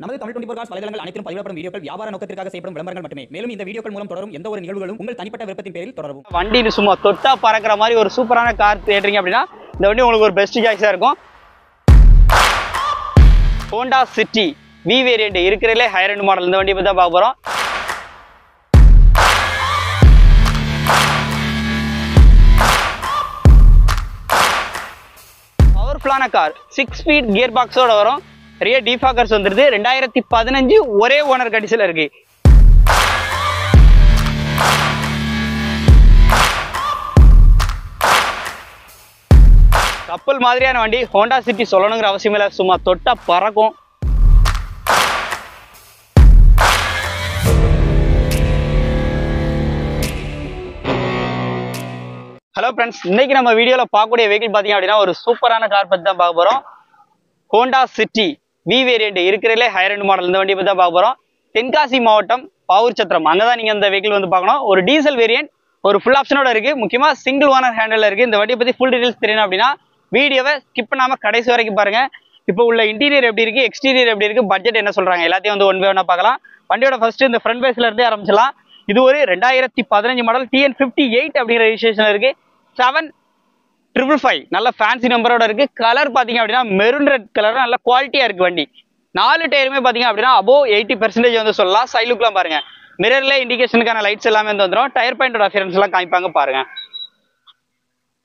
நமது தமிழ் 24 காஸ் வலைதளங்கள் அனைத்தும் பதிவிடப்படும் வீடியோக்கள் வியாபார நோக்கத்திற்காக செய்யப்படும் விளம்பரங்கள் மட்டுமே. மேலும் இந்த வீடியோக்கள் மூலம் தொடரும் எந்த ஒரு நிகழ்வுகளும் உங்கள் தனிப்பட்ட விருப்பத்தின் பேரில் தொடரும். வண்டி சும்மா தொட்டா பறக்கிற மாதிரி ஒரு சூப்பரான கார் தேடுறீங்க அப்படின்னா இந்த வண்டி உங்களுக்கு ஒரு பெஸ்ட் சாய்ஸா இருக்கும். ஹோண்டா சிட்டி வி வேரியன்ட் இருக்கிறதுலே ஹையர் எண்ட் மாடல். இந்த வண்டியை பத்தி தான் பார்க்க போறோம். பவர்ஃபுல்லான கார், 6 ஸ்பீட் கியர் பாக்ஸோட வரும். ரியர் டிஃபாகர்ஸ் வந்துருது. 2015 ஒரே ஓனர் கண்டிஷன்ல இருக்கு. கப்பல் மாதிரியான வண்டி. ஹோண்டா சிட்டி சொல்லணுங்கிற அவசியம் இல்லை, சும்மா தொட்டா பறக்கும். ஹலோ ஃப்ரெண்ட்ஸ், இன்னைக்கு நம்ம வீடியோல பார்க்கக்கூடிய வெஹிக்கிள் பாத்தீங்க அப்படின்னா ஒரு சூப்பரான கார் பத்தி தான் பார்க்க போறோம். ஹோண்டா சிட்டி வி வேரியன்ட் இருக்கிறதுலே ஹையர் எண்ட் மாடல். இந்த வண்டியை பத்தி தான் பார்க்க போறோம். தென்காசி மாவட்டம் பாவூர் சத்திரம், அங்கதான் நீங்க இந்த வெஹிக்கிள் வந்து பார்க்கணும். ஒரு டீசல் வேரியன்ட், ஒரு ஃபுல் ஆப்ஷனோட இருக்கு. முக்கியமா சிங்கிள் ஓனர் ஹேண்டில் இருக்கு. இந்த வண்டியை பத்தி ஃபுல் டீடைல்ஸ் தெரியணும் அப்படின்னா வீடியோவை ஸ்கிப் பண்ணாம கடைசி வரைக்கும் பாருங்க. இப்போ உள்ள இன்டீரியர் எப்படி இருக்கு, எக்ஸ்டீரியர் எப்படி இருக்கு, பட்ஜெட் என்ன சொல்றாங்க, எல்லாத்தையும் வந்து ஒன் பை ஒன்னா பார்க்கலாம். வண்டியோட ஃபர்ஸ்ட் இந்த ஃப்ரண்ட் பேஸ்ல இருந்தே ஆரம்பிச்சலாம். இது ஒரு 2015 மாடல் TN58 அப்படிங்கிற ரெஜிஸ்ட்ரேஷன் இருக்கு. 7555 நல்ல ஃபேன்சி நம்பரோட இருக்கு. கலர் பாத்தீங்க அப்படின்னா மெரூன் ரெட் கலர், நல்ல குவாலிட்டியா இருக்கு வண்டி. 4 டயருமே பாத்தீங்க அப்படின்னா above 80% வந்து சொல்லலாம். சைடு லுக்லாம் பாருங்க, மிரர்ல இண்டிகேஷனுக்கான லைட்ஸ் எல்லாமே வந்து வந்துடும். டயர் பாயிண்டோட அஃபியரன்ஸ் எல்லாம் காமிப்பாங்க பாருங்க.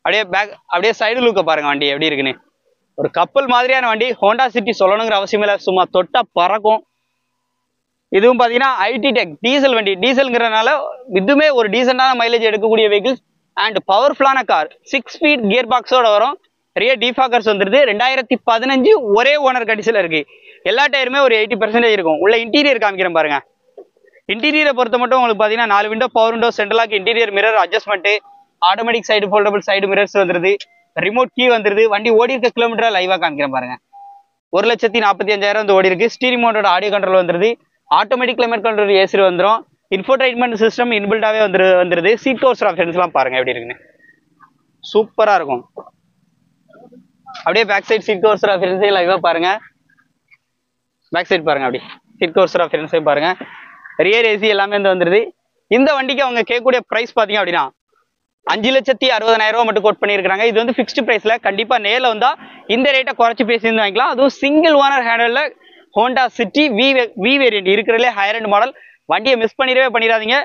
அப்படியே சைடு லுக்க பாருங்க வண்டி எப்படி இருக்குன்னு. ஒரு கப்பல் மாதிரியான வண்டி. ஹோண்டா சிட்டி சொல்லணுங்கிற அவசியம் இல்லை, சும்மா தொட்டா பறக்கும். இதுவும் பாத்தீங்கன்னா ஐடி டெக் டீசல் வண்டி. டீசல்ங்கிறதுனால இதுவுமே ஒரு டீசென்டான மைலேஜ் எடுக்கக்கூடிய வெஹிக்கிள்ஸ் அண்ட் பவர்ஃபுல்லான கார். 6 ஸ்பீட் கியர் பாக்ஸோட வரும். ரியர் டிஃபாகர்ஸ் வந்துருது. 2015 ஒரே ஓனர் கண்டிஷன்ல இருக்கு. எல்லா டயருமே ஒரு 80% இருக்கும். உள்ள இன்டீரியர் காமிக்கிறேன் பாருங்க. இன்டீரியரை பொறுத்த மட்டும் உங்களுக்கு பாத்தீங்கன்னா 4 window, power window, central lock, interior mirror adjustment, automatic side foldable side mirrors வந்துருது. ரிமோட் கீ வந்துருது. வண்டி ஓடி இருக்க கிலோமீட்டர் லைவா காமிக்கிறேன் பாருங்க. 1,45,000 வந்து ஓடி இருக்கு. ஸ்டீரிங் மோட்டோட ஆடியோ கண்ட்ரோல் வந்துருது. ஆட்டோமேட்டிக் கிளைமேட் கண்ட்ரோல் ஏசி வந்துடும். இன்ஃபோடைன்மெண்ட் சிஸ்டம் இன்பில்டாவே வந்துருது. சீட் கவர்ஸ் ஆப்ஷன்ஸ் எல்லாம் பாருங்க எப்படி இருக்குன்னு. சூப்பரா இருக்கும். அப்படியே back side seat covers options லைவா பாருங்க. பேக் சைடு பாருங்க, அப்படி சீட் கவர்ஸ் ஆப்ஷன்ஸ் பாருங்க. ரியர் ஏசி எல்லாமே வந்து வந்துருது. இந்த வண்டிக்கு அவங்க கேட்கக்கூடிய பிரைஸ் பாத்தீங்க அப்படின்னா 5,60,000 மட்டும் கோட் பண்ணியிருக்காங்க. இது வந்து ஃபிக்ஸ்டு பிரைஸ்ல. கண்டிப்பா நேரில் வந்தா இந்த ரேட்டை குறைச்சி பேசி வாங்கிக்கலாம். அதுவும் சிங்கிள் ஓனர் ஹேண்டல்ல ஹோண்டா சிட்டி வி வேரியன்ட் இருக்கிறதுலே ஹையர் எண்ட் மாடல். வண்டியை மிஸ் பண்ணிடாதீங்க.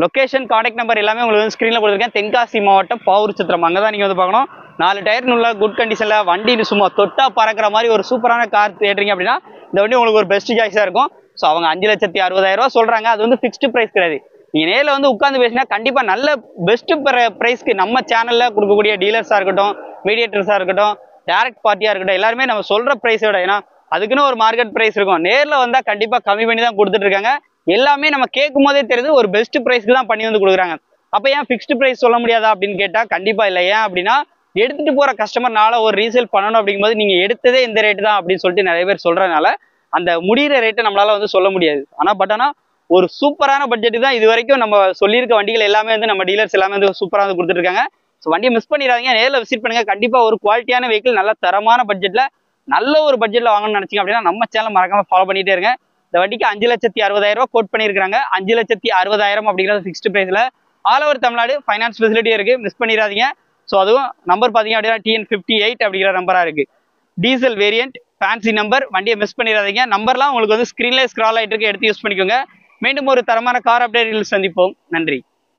லொகேஷன், கான்டாக்ட் நம்பர் எல்லாமே உங்களுக்கு வந்து ஸ்கிரீன்ல கொடுத்துருக்கேன். தென்காசி மாவட்டம் பாவூர் சத்திரம், அங்கதான் நீங்க வந்து பார்க்கணும். 4 டயர் உள்ள குட் கண்டிஷன்ல வண்டி சும்மா தொட்டா பறக்கிற மாதிரி ஒரு சூப்பரான கார் தேடுறீங்க அப்படின்னா இந்த வண்டி உங்களுக்கு ஒரு பெஸ்ட் சாய்ஸா இருக்கும். ஸோ அவங்க 5,60,000 சொல்றாங்க. அது வந்து ஃபிக்ஸ்டு பிரைஸ் கிடையாது. நீங்க நேரில் வந்து உட்காந்து பேசினா கண்டிப்பா நல்ல பெஸ்ட் பிரைஸ்க்கு நம்ம சேனல்ல கொடுக்கக்கூடிய டீலர்ஸா இருக்கட்டும், மீடியேட்டர்ஸா இருக்கட்டும், டைரக்ட் பார்ட்டியா இருக்கட்டும், எல்லாருமே நம்ம சொல்ற பிரைஸோட, ஏன்னா அதுக்குன்னு ஒரு மார்க்கெட் பிரைஸ் இருக்கும். நேரில் வந்தா கண்டிப்பா கம்மி பண்ணி தான் கொடுத்துட்டு இருக்காங்க. எல்லாமே நம்ம கேட்கும் போதே தெரியுது ஒரு பெஸ்ட் பிரைஸ்க்கு தான் பண்ணி வந்து கொடுக்குறாங்க. அப்ப ஏன் ஃபிக்ஸ்டு பிரைஸ் சொல்ல முடியாதா அப்படின்னு கேட்டா கண்டிப்பா இல்லை. ஏன் அப்படின்னா எடுத்துட்டு போற கஸ்டமர்னால ஒரு ரீசேல் பண்ணணும் அப்படிங்கும்போது நீங்க எடுத்ததே இந்த ரேட்டு தான் அப்படின்னு சொல்லிட்டு நிறைய பேர் சொல்றதுனால அந்த முடிகிற ரேட்டை நம்மளால வந்து சொல்ல முடியாது. ஆனா ஒரு சூப்பரான பட்ஜெட் தான் இது வரைக்கும் நம்ம சொல்லியிருக்க வண்டிகள் எல்லாமே வந்து நம்ம டீலர்ஸ் எல்லாமே வந்து சூப்பராக வந்து கொடுத்துட்டு இருக்காங்க. ஸோ வண்டியை மிஸ் பண்ணிடாதீங்க, நேரில் விசிட் பண்ணுங்க. கண்டிப்பா ஒரு குவாலிட்டியான வெஹிக்கிள், நல்ல தரமான பட்ஜெட்ல, நல்ல ஒரு பட்ஜெட்ல வாங்கணும்னு நினைச்சீங்க அப்படின்னா நம்ம சேனல் மறக்காம ஃபாலோ பண்ணிட்டே இருங்க. இந்த வண்டிக்கு 5,60,000 கோட் பண்ணியிருக்காங்க. 5,60,000 அப்படிங்கிறது ஃபிக்ஸ்டு பிரைஸ்ல. All over Tamil Nadu finance facility இருக்கு, மிஸ் பண்ணிடாதீங்க. ஸோ அதுவும் நம்பர் பாத்தீங்க அப்படின்னா TN58 அப்படிங்கிற நம்பரா இருக்கு. Diesel variant, fancy number. வண்டியை மிஸ் பண்ணிடாதீங்க. நம்பர்லாம் உங்களுக்கு வந்து ஸ்கிரீன்ல ஸ்க்ரால் ஆயிட்டு இருக்கு, எடுத்து யூஸ் பண்ணிக்கோங்க. மீண்டும் ஒரு தரமான கார் அப்டேட்டில் சந்திப்போம். நன்றி.